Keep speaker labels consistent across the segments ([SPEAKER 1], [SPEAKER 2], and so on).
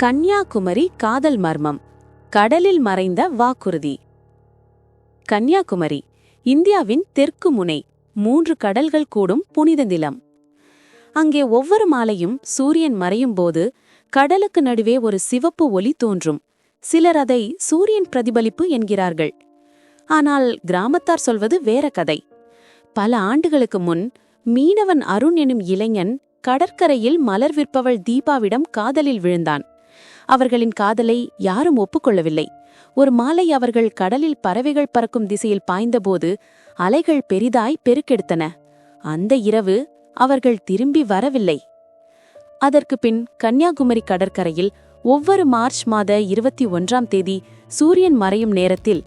[SPEAKER 1] கன்னியாகுமரி காதல் மர்மம். கடலில் மறைந்த வாக்குறுதி. கன்னியாகுமரி இந்தியாவின் தெற்கு முனை, 3 கடல்கள் கூடும் புனித நிலம். அங்கே ஒவ்வொரு மாலையும் சூரியன் மறையும் போது கடலுக்கு நடுவே ஒரு சிவப்பு ஒளி தோன்றும். சிலர் அதை சூரியன் பிரதிபலிப்பு என்கிறார்கள். ஆனால் கிராமத்தார் சொல்வது வேற கதை. பல ஆண்டுகளுக்கு முன் மீனவன் அருண் எனும் இளைஞன் கடற்கரையில் மலர் விற்பவள் தீபாவிடம் காதலில் விழுந்தான். அவர்களின் காதலை யாரும் ஒப்புக்கொள்ளவில்லை. ஒரு மாலை அவர்கள் கடலில் பறவைகள் பறக்கும் திசையில் பாய்ந்தபோது அலைகள் பெரிதாய் பெருக்கெடுத்தன. அந்த இரவு அவர்கள் திரும்பி வரவில்லை. அதற்கு பின் கன்னியாகுமரி கடற்கரையில் ஒவ்வொரு மார்ச் மாத 21ஆம் தேதி சூரியன் மறையும் நேரத்தில்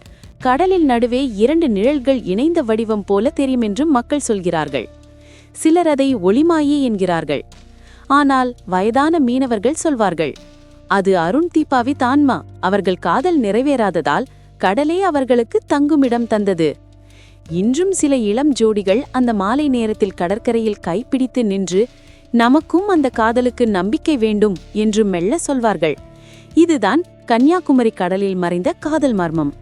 [SPEAKER 1] கடலில் நடுவே 2 நிழல்கள் இணைந்த வடிவம் போல தெரியும் என்றும் மக்கள் சொல்கிறார்கள். சிலர் அதை ஒளிமாயே என்கிறார்கள். ஆனால் வயதான மீனவர்கள் சொல்வார்கள், அது அருண் தீபாவி தான்மா. அவர்கள் காதல் நிறைவேறாததால் கடலே அவர்களுக்கு தங்குமிடம் தந்தது. இன்றும் சில இளம் ஜோடிகள் அந்த மாலை நேரத்தில் கடற்கரையில் கைப்பிடித்து நின்று நமக்கும் அந்த காதலுக்கு நம்பிக்கை வேண்டும் என்று மெல்ல சொல்வார்கள். இதுதான் கன்னியாகுமரி கடலில் மறைந்த காதல் மர்மம்.